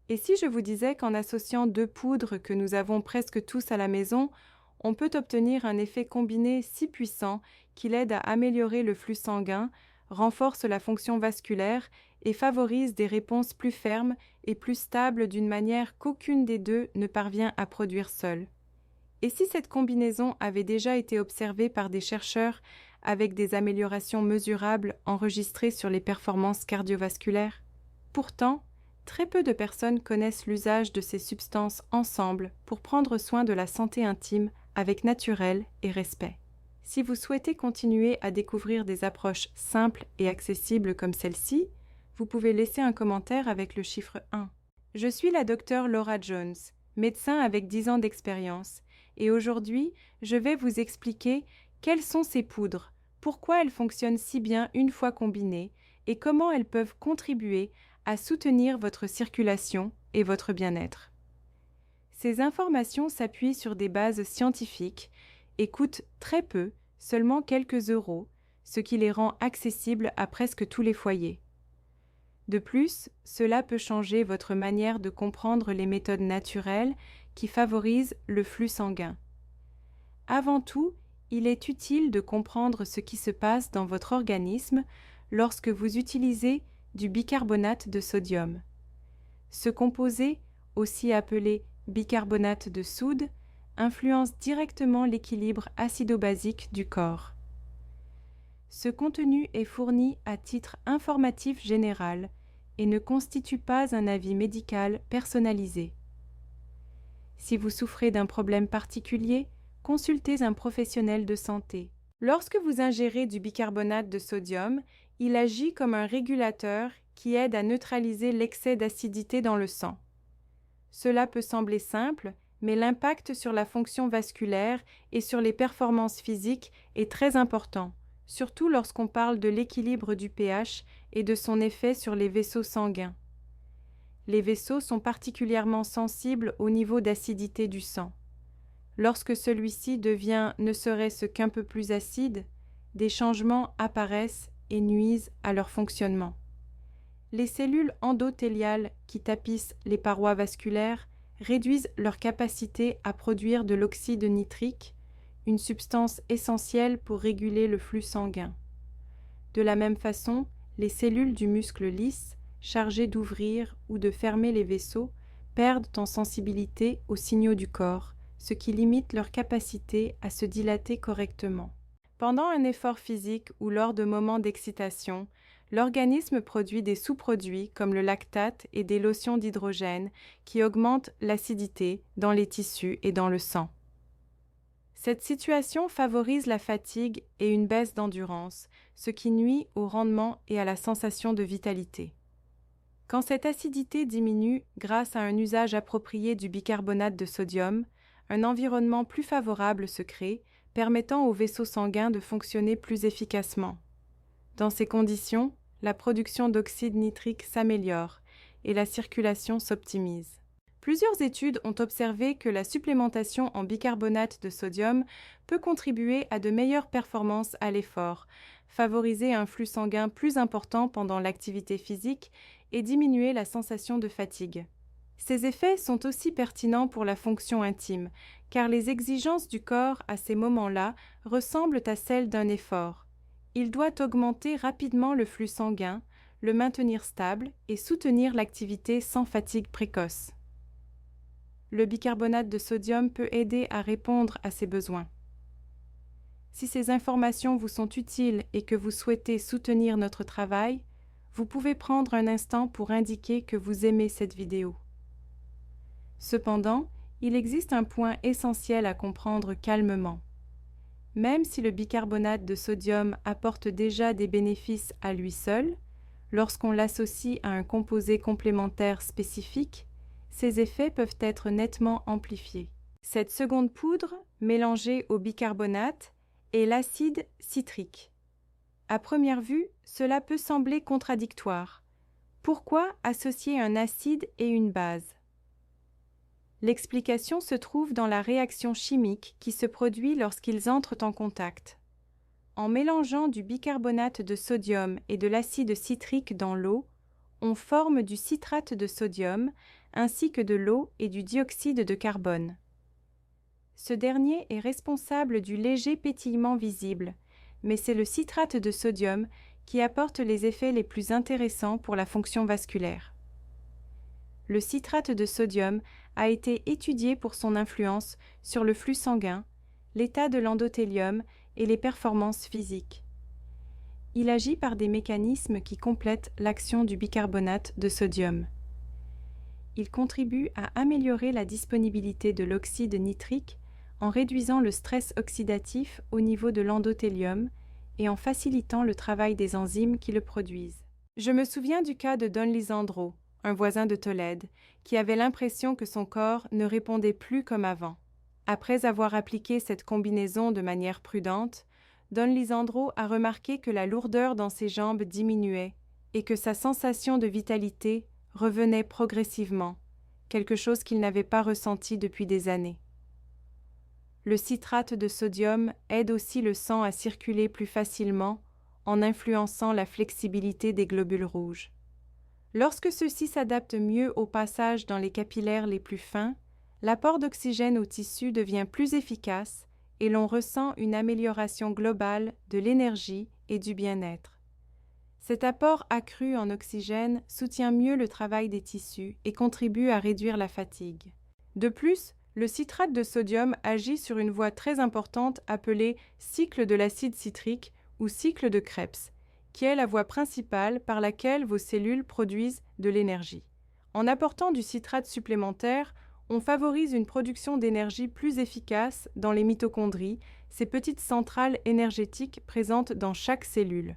Et si je vous disais qu'en associant deux poudres que nous avons presque tous à la maison, on peut obtenir un effet combiné si puissant qu'il aide à améliorer le flux sanguin, renforce la fonction vasculaire et favorise des réponses plus fermes et plus stables d'une manière qu'aucune des deux ne parvient à produire seule. Et si cette combinaison avait déjà été observée par des chercheurs avec des améliorations mesurables enregistrées sur les performances cardiovasculaires? Pourtant, très peu de personnes connaissent l'usage de ces substances ensemble pour prendre soin de la santé intime avec naturel et respect. Si vous souhaitez continuer à découvrir des approches simples et accessibles comme celle-ci, vous pouvez laisser un commentaire avec le chiffre 1. Je suis la docteure Laura Jones, médecin avec 10 ans d'expérience, et aujourd'hui, je vais vous expliquer quelles sont ces poudres, pourquoi elles fonctionnent si bien une fois combinées, et comment elles peuvent contribuer à soutenir votre circulation et votre bien-être. Ces informations s'appuient sur des bases scientifiques et coûtent très peu, seulement quelques euros, ce qui les rend accessibles à presque tous les foyers. De plus, cela peut changer votre manière de comprendre les méthodes naturelles qui favorisent le flux sanguin. Avant tout, il est utile de comprendre ce qui se passe dans votre organisme lorsque vous utilisez du bicarbonate de sodium. Ce composé, aussi appelé bicarbonate de soude, influence directement l'équilibre acido-basique du corps. Ce contenu est fourni à titre informatif général et ne constitue pas un avis médical personnalisé. Si vous souffrez d'un problème particulier, consultez un professionnel de santé. Lorsque vous ingérez du bicarbonate de sodium, il agit comme un régulateur qui aide à neutraliser l'excès d'acidité dans le sang. Cela peut sembler simple, mais l'impact sur la fonction vasculaire et sur les performances physiques est très important, surtout lorsqu'on parle de l'équilibre du pH et de son effet sur les vaisseaux sanguins. Les vaisseaux sont particulièrement sensibles au niveau d'acidité du sang. Lorsque celui-ci devient ne serait-ce qu'un peu plus acide, des changements apparaissent et nuisent à leur fonctionnement. Les cellules endothéliales qui tapissent les parois vasculaires réduisent leur capacité à produire de l'oxyde nitrique, une substance essentielle pour réguler le flux sanguin. De la même façon, les cellules du muscle lisse, chargées d'ouvrir ou de fermer les vaisseaux, perdent en sensibilité aux signaux du corps, ce qui limite leur capacité à se dilater correctement. Pendant un effort physique ou lors de moments d'excitation, l'organisme produit des sous-produits comme le lactate et des lotions d'hydrogène qui augmentent l'acidité dans les tissus et dans le sang. Cette situation favorise la fatigue et une baisse d'endurance, ce qui nuit au rendement et à la sensation de vitalité. Quand cette acidité diminue grâce à un usage approprié du bicarbonate de sodium, un environnement plus favorable se crée, permettant aux vaisseaux sanguins de fonctionner plus efficacement. Dans ces conditions, la production d'oxyde nitrique s'améliore et la circulation s'optimise. Plusieurs études ont observé que la supplémentation en bicarbonate de sodium peut contribuer à de meilleures performances à l'effort, favoriser un flux sanguin plus important pendant l'activité physique et diminuer la sensation de fatigue. Ces effets sont aussi pertinents pour la fonction intime, car les exigences du corps à ces moments-là ressemblent à celles d'un effort. Il doit augmenter rapidement le flux sanguin, le maintenir stable et soutenir l'activité sans fatigue précoce. Le bicarbonate de sodium peut aider à répondre à ces besoins. Si ces informations vous sont utiles et que vous souhaitez soutenir notre travail, vous pouvez prendre un instant pour indiquer que vous aimez cette vidéo. Cependant, il existe un point essentiel à comprendre calmement. Même si le bicarbonate de sodium apporte déjà des bénéfices à lui seul, lorsqu'on l'associe à un composé complémentaire spécifique, ses effets peuvent être nettement amplifiés. Cette seconde poudre, mélangée au bicarbonate, est l'acide citrique. À première vue, cela peut sembler contradictoire. Pourquoi associer un acide et une base? L'explication se trouve dans la réaction chimique qui se produit lorsqu'ils entrent en contact. En mélangeant du bicarbonate de sodium et de l'acide citrique dans l'eau, on forme du citrate de sodium, ainsi que de l'eau et du dioxyde de carbone. Ce dernier est responsable du léger pétillement visible, mais c'est le citrate de sodium qui apporte les effets les plus intéressants pour la fonction vasculaire. Le citrate de sodium a été étudié pour son influence sur le flux sanguin, l'état de l'endothélium et les performances physiques. Il agit par des mécanismes qui complètent l'action du bicarbonate de sodium. Il contribue à améliorer la disponibilité de l'oxyde nitrique en réduisant le stress oxydatif au niveau de l'endothélium et en facilitant le travail des enzymes qui le produisent. Je me souviens du cas de Don Lisandro, un voisin de Tolède, qui avait l'impression que son corps ne répondait plus comme avant. Après avoir appliqué cette combinaison de manière prudente, Don Lisandro a remarqué que la lourdeur dans ses jambes diminuait et que sa sensation de vitalité revenait progressivement, quelque chose qu'il n'avait pas ressenti depuis des années. Le citrate de sodium aide aussi le sang à circuler plus facilement en influençant la flexibilité des globules rouges. Lorsque ceux-ci s'adaptent mieux au passage dans les capillaires les plus fins, l'apport d'oxygène au tissu devient plus efficace et l'on ressent une amélioration globale de l'énergie et du bien-être. Cet apport accru en oxygène soutient mieux le travail des tissus et contribue à réduire la fatigue. De plus, le citrate de sodium agit sur une voie très importante appelée cycle de l'acide citrique ou cycle de Krebs, qui est la voie principale par laquelle vos cellules produisent de l'énergie. En apportant du citrate supplémentaire, on favorise une production d'énergie plus efficace dans les mitochondries, ces petites centrales énergétiques présentes dans chaque cellule.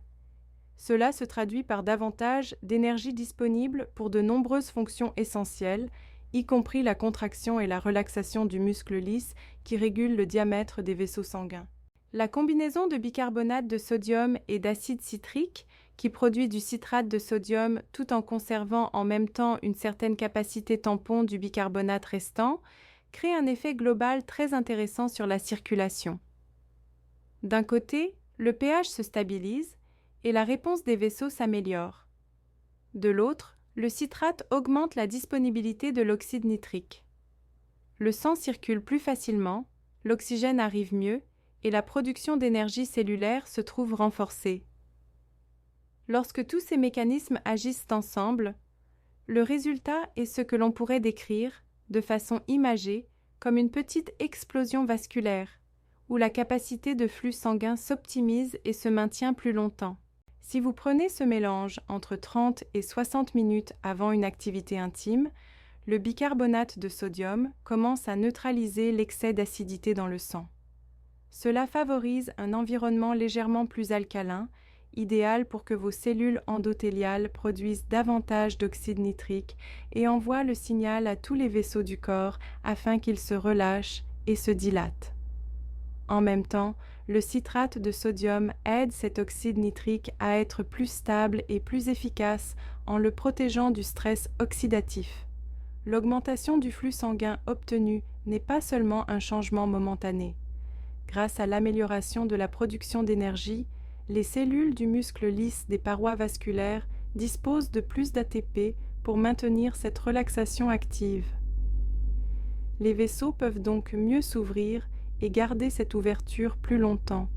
Cela se traduit par davantage d'énergie disponible pour de nombreuses fonctions essentielles, y compris la contraction et la relaxation du muscle lisse qui régule le diamètre des vaisseaux sanguins. La combinaison de bicarbonate de sodium et d'acide citrique, qui produit du citrate de sodium tout en conservant en même temps une certaine capacité tampon du bicarbonate restant, crée un effet global très intéressant sur la circulation. D'un côté, le pH se stabilise et la réponse des vaisseaux s'améliore. De l'autre, le citrate augmente la disponibilité de l'oxyde nitrique. Le sang circule plus facilement, l'oxygène arrive mieux et la production d'énergie cellulaire se trouve renforcée. Lorsque tous ces mécanismes agissent ensemble, le résultat est ce que l'on pourrait décrire, de façon imagée, comme une petite explosion vasculaire, où la capacité de flux sanguin s'optimise et se maintient plus longtemps. Si vous prenez ce mélange entre 30 et 60 minutes avant une activité intime, le bicarbonate de sodium commence à neutraliser l'excès d'acidité dans le sang. Cela favorise un environnement légèrement plus alcalin, idéal pour que vos cellules endothéliales produisent davantage d'oxyde nitrique et envoient le signal à tous les vaisseaux du corps afin qu'ils se relâchent et se dilatent. En même temps, le citrate de sodium aide cet oxyde nitrique à être plus stable et plus efficace en le protégeant du stress oxydatif. L'augmentation du flux sanguin obtenu n'est pas seulement un changement momentané. Grâce à l'amélioration de la production d'énergie, les cellules du muscle lisse des parois vasculaires disposent de plus d'ATP pour maintenir cette relaxation active. Les vaisseaux peuvent donc mieux s'ouvrir et garder cette ouverture plus longtemps,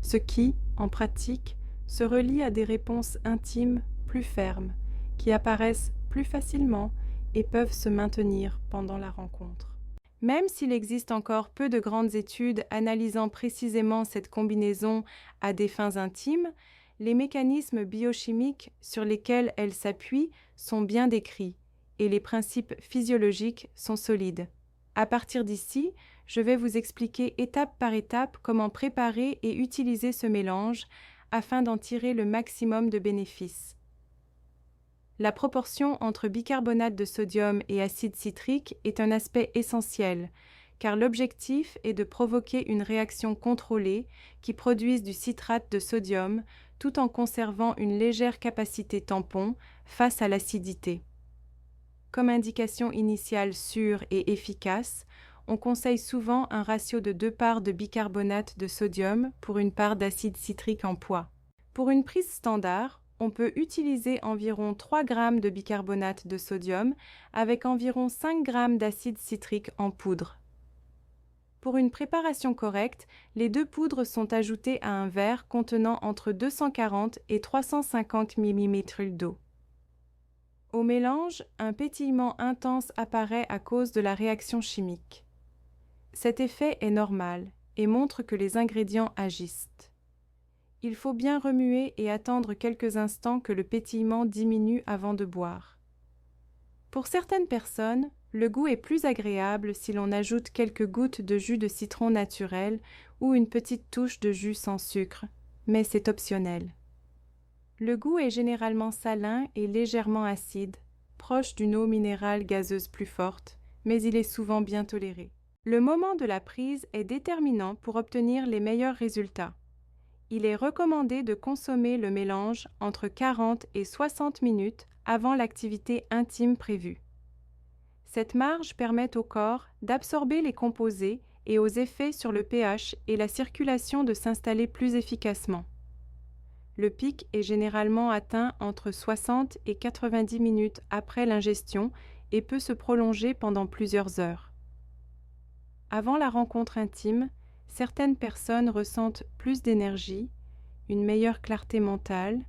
ce qui, en pratique, se relie à des réponses intimes plus fermes, qui apparaissent plus facilement et peuvent se maintenir pendant la rencontre. Même s'il existe encore peu de grandes études analysant précisément cette combinaison à des fins intimes, les mécanismes biochimiques sur lesquels elle s'appuie sont bien décrits et les principes physiologiques sont solides. À partir d'ici, je vais vous expliquer étape par étape comment préparer et utiliser ce mélange afin d'en tirer le maximum de bénéfices. La proportion entre bicarbonate de sodium et acide citrique est un aspect essentiel, car l'objectif est de provoquer une réaction contrôlée qui produise du citrate de sodium tout en conservant une légère capacité tampon face à l'acidité. Comme indication initiale sûre et efficace, on conseille souvent un ratio de 2 parts de bicarbonate de sodium pour une part d'acide citrique en poids. Pour une prise standard, on peut utiliser environ 3 g de bicarbonate de sodium avec environ 5 g d'acide citrique en poudre. Pour une préparation correcte, les deux poudres sont ajoutées à un verre contenant entre 240 et 350 ml d'eau. Au mélange, un pétillement intense apparaît à cause de la réaction chimique. Cet effet est normal et montre que les ingrédients agissent. Il faut bien remuer et attendre quelques instants que le pétillement diminue avant de boire. Pour certaines personnes, le goût est plus agréable si l'on ajoute quelques gouttes de jus de citron naturel ou une petite touche de jus sans sucre, mais c'est optionnel. Le goût est généralement salin et légèrement acide, proche d'une eau minérale gazeuse plus forte, mais il est souvent bien toléré. Le moment de la prise est déterminant pour obtenir les meilleurs résultats. Il est recommandé de consommer le mélange entre 40 et 60 minutes avant l'activité intime prévue. Cette marge permet au corps d'absorber les composés et aux effets sur le pH et la circulation de s'installer plus efficacement. Le pic est généralement atteint entre 60 et 90 minutes après l'ingestion et peut se prolonger pendant plusieurs heures. Avant la rencontre intime, certaines personnes ressentent plus d'énergie, une meilleure clarté mentale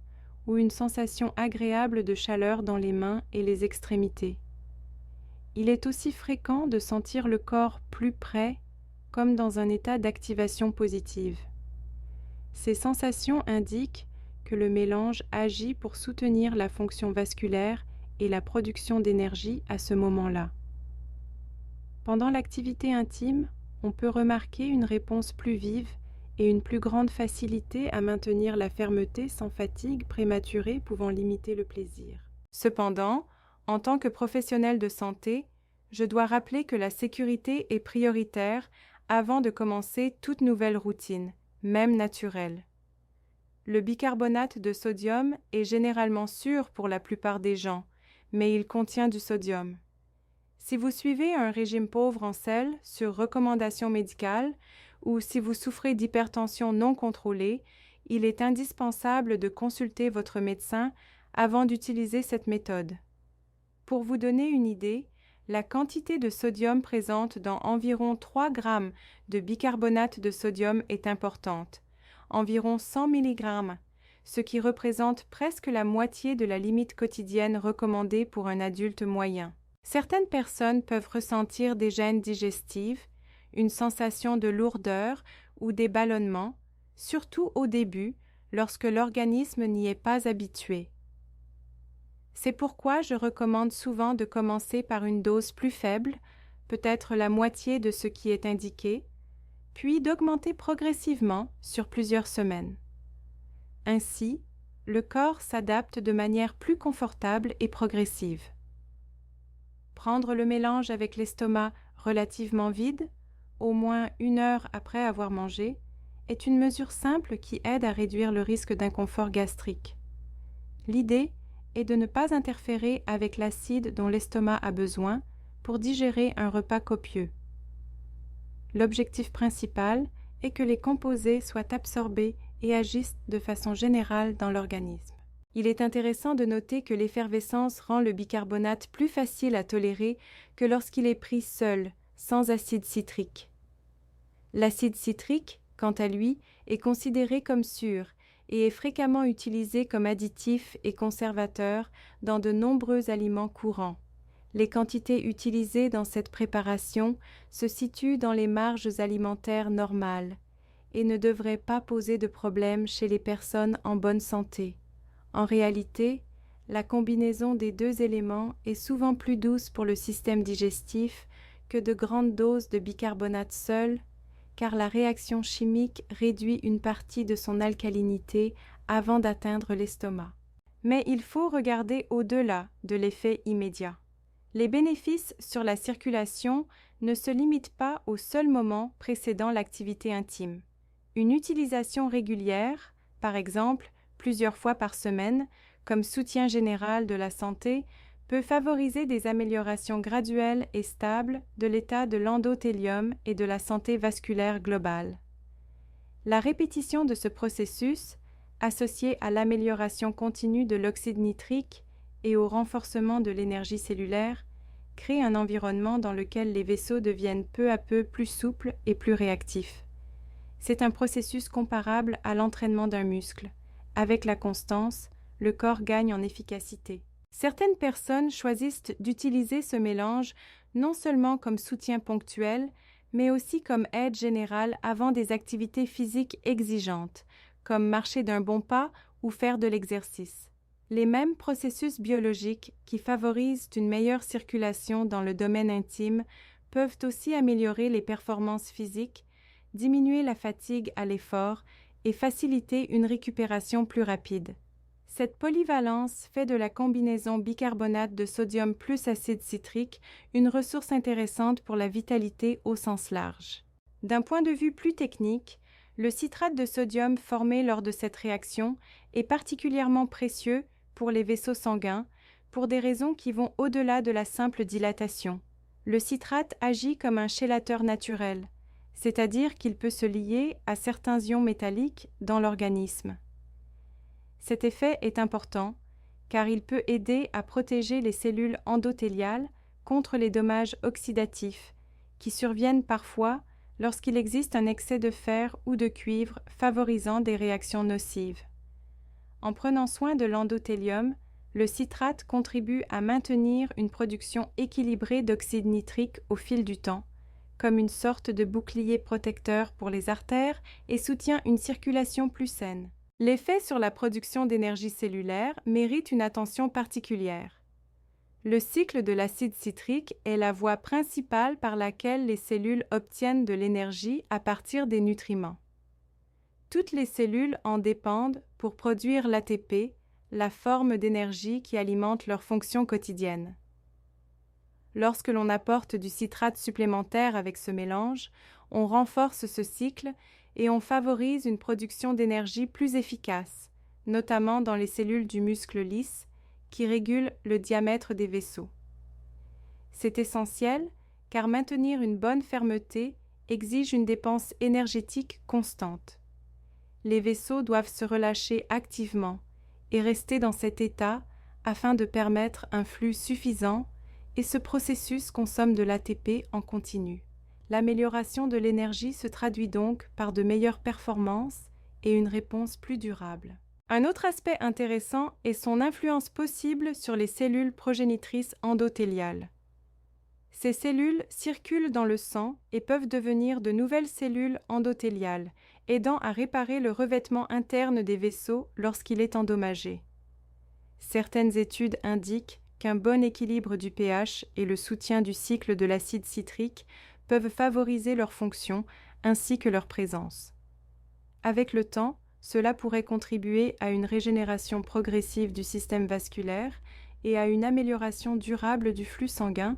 ou une sensation agréable de chaleur dans les mains et les extrémités. Il est aussi fréquent de sentir le corps plus prêt, comme dans un état d'activation positive. Ces sensations indiquent que le mélange agit pour soutenir la fonction vasculaire et la production d'énergie à ce moment-là. Pendant l'activité intime, on peut remarquer une réponse plus vive et une plus grande facilité à maintenir la fermeté sans fatigue prématurée pouvant limiter le plaisir. Cependant, en tant que professionnel de santé, je dois rappeler que la sécurité est prioritaire avant de commencer toute nouvelle routine, même naturelle. Le bicarbonate de sodium est généralement sûr pour la plupart des gens, mais il contient du sodium. Si vous suivez un régime pauvre en sel sur recommandation médicale ou si vous souffrez d'hypertension non contrôlée, il est indispensable de consulter votre médecin avant d'utiliser cette méthode. Pour vous donner une idée, la quantité de sodium présente dans environ 3 g de bicarbonate de sodium est importante, environ 100 mg, ce qui représente presque la moitié de la limite quotidienne recommandée pour un adulte moyen. Certaines personnes peuvent ressentir des gênes digestives, une sensation de lourdeur ou des ballonnements, surtout au début, lorsque l'organisme n'y est pas habitué. C'est pourquoi je recommande souvent de commencer par une dose plus faible, peut-être la moitié de ce qui est indiqué, puis d'augmenter progressivement sur plusieurs semaines. Ainsi, le corps s'adapte de manière plus confortable et progressive. Prendre le mélange avec l'estomac relativement vide, au moins 1 heure après avoir mangé, est une mesure simple qui aide à réduire le risque d'inconfort gastrique. L'idée est de ne pas interférer avec l'acide dont l'estomac a besoin pour digérer un repas copieux. L'objectif principal est que les composés soient absorbés et agissent de façon générale dans l'organisme. Il est intéressant de noter que l'effervescence rend le bicarbonate plus facile à tolérer que lorsqu'il est pris seul, sans acide citrique. L'acide citrique, quant à lui, est considéré comme sûr et est fréquemment utilisé comme additif et conservateur dans de nombreux aliments courants. Les quantités utilisées dans cette préparation se situent dans les marges alimentaires normales et ne devraient pas poser de problème chez les personnes en bonne santé. En réalité, la combinaison des deux éléments est souvent plus douce pour le système digestif que de grandes doses de bicarbonate seul, car la réaction chimique réduit une partie de son alcalinité avant d'atteindre l'estomac. Mais il faut regarder au-delà de l'effet immédiat. Les bénéfices sur la circulation ne se limitent pas au seul moment précédant l'activité intime. Une utilisation régulière, par exemple plusieurs fois par semaine, comme soutien général de la santé, peut favoriser des améliorations graduelles et stables de l'état de l'endothélium et de la santé vasculaire globale. La répétition de ce processus, associé à l'amélioration continue de l'oxyde nitrique et au renforcement de l'énergie cellulaire, crée un environnement dans lequel les vaisseaux deviennent peu à peu plus souples et plus réactifs. C'est un processus comparable à l'entraînement d'un muscle. Avec la constance, le corps gagne en efficacité. Certaines personnes choisissent d'utiliser ce mélange non seulement comme soutien ponctuel, mais aussi comme aide générale avant des activités physiques exigeantes, comme marcher d'un bon pas ou faire de l'exercice. Les mêmes processus biologiques qui favorisent une meilleure circulation dans le domaine intime peuvent aussi améliorer les performances physiques, diminuer la fatigue à l'effort et faciliter une récupération plus rapide. Cette polyvalence fait de la combinaison bicarbonate de sodium plus acide citrique une ressource intéressante pour la vitalité au sens large. D'un point de vue plus technique, le citrate de sodium formé lors de cette réaction est particulièrement précieux pour les vaisseaux sanguins pour des raisons qui vont au-delà de la simple dilatation. Le citrate agit comme un chélateur naturel, c'est-à-dire qu'il peut se lier à certains ions métalliques dans l'organisme. Cet effet est important car il peut aider à protéger les cellules endothéliales contre les dommages oxydatifs qui surviennent parfois lorsqu'il existe un excès de fer ou de cuivre favorisant des réactions nocives. En prenant soin de l'endothélium, le citrate contribue à maintenir une production équilibrée d'oxyde nitrique au fil du temps, comme une sorte de bouclier protecteur pour les artères et soutient une circulation plus saine. L'effet sur la production d'énergie cellulaire mérite une attention particulière. Le cycle de l'acide citrique est la voie principale par laquelle les cellules obtiennent de l'énergie à partir des nutriments. Toutes les cellules en dépendent pour produire l'ATP, la forme d'énergie qui alimente leurs fonctions quotidiennes. Lorsque l'on apporte du citrate supplémentaire avec ce mélange, on renforce ce cycle et on favorise une production d'énergie plus efficace, notamment dans les cellules du muscle lisse, qui régulent le diamètre des vaisseaux. C'est essentiel car maintenir une bonne fermeté exige une dépense énergétique constante. Les vaisseaux doivent se relâcher activement et rester dans cet état afin de permettre un flux suffisant et ce processus consomme de l'ATP en continu. L'amélioration de l'énergie se traduit donc par de meilleures performances et une réponse plus durable. Un autre aspect intéressant est son influence possible sur les cellules progénitrices endothéliales. Ces cellules circulent dans le sang et peuvent devenir de nouvelles cellules endothéliales, aidant à réparer le revêtement interne des vaisseaux lorsqu'il est endommagé. Certaines études indiquent qu'un bon équilibre du pH et le soutien du cycle de l'acide citrique peuvent favoriser leur fonction ainsi que leur présence. Avec le temps, cela pourrait contribuer à une régénération progressive du système vasculaire et à une amélioration durable du flux sanguin,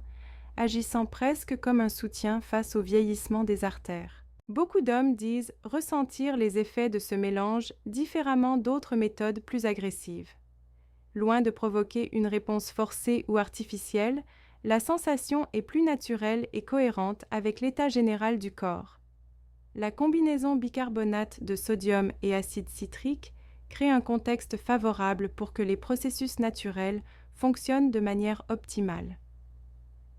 agissant presque comme un soutien face au vieillissement des artères. Beaucoup d'hommes disent ressentir les effets de ce mélange différemment d'autres méthodes plus agressives. Loin de provoquer une réponse forcée ou artificielle, la sensation est plus naturelle et cohérente avec l'état général du corps. La combinaison bicarbonate de sodium et acide citrique crée un contexte favorable pour que les processus naturels fonctionnent de manière optimale.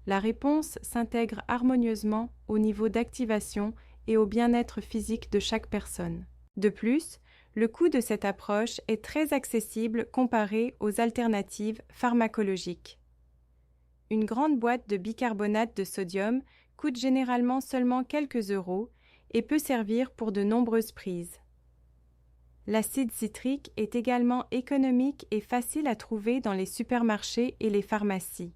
La réponse s'intègre harmonieusement au niveau d'activation et au bien-être physique de chaque personne. De plus, le coût de cette approche est très accessible comparé aux alternatives pharmacologiques. Une grande boîte de bicarbonate de sodium coûte généralement seulement quelques euros et peut servir pour de nombreuses prises. L'acide citrique est également économique et facile à trouver dans les supermarchés et les pharmacies.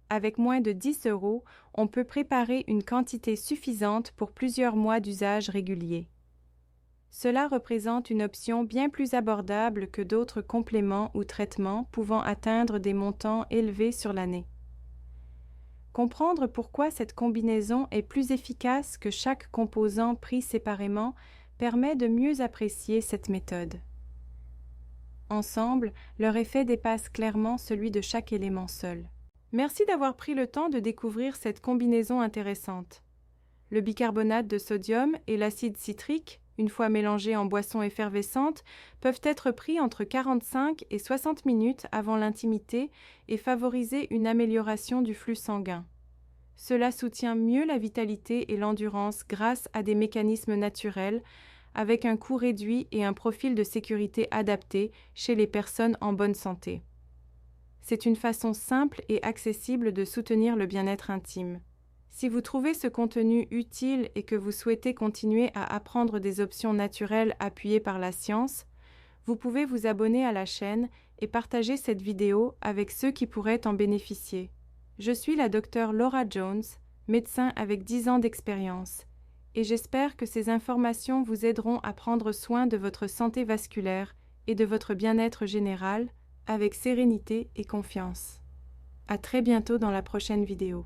Avec moins de 10 euros, on peut préparer une quantité suffisante pour plusieurs mois d'usage régulier. Cela représente une option bien plus abordable que d'autres compléments ou traitements pouvant atteindre des montants élevés sur l'année. Comprendre pourquoi cette combinaison est plus efficace que chaque composant pris séparément permet de mieux apprécier cette méthode. Ensemble, leur effet dépasse clairement celui de chaque élément seul. Merci d'avoir pris le temps de découvrir cette combinaison intéressante. Le bicarbonate de sodium et l'acide citrique, une fois mélangés en boisson effervescente, peuvent être pris entre 45 et 60 minutes avant l'intimité et favoriser une amélioration du flux sanguin. Cela soutient mieux la vitalité et l'endurance grâce à des mécanismes naturels, avec un coût réduit et un profil de sécurité adapté chez les personnes en bonne santé. C'est une façon simple et accessible de soutenir le bien-être intime. Si vous trouvez ce contenu utile et que vous souhaitez continuer à apprendre des options naturelles appuyées par la science, vous pouvez vous abonner à la chaîne et partager cette vidéo avec ceux qui pourraient en bénéficier. Je suis la docteure Laura Jones, médecin avec 10 ans d'expérience, et j'espère que ces informations vous aideront à prendre soin de votre santé vasculaire et de votre bien-être général avec sérénité et confiance. À très bientôt dans la prochaine vidéo.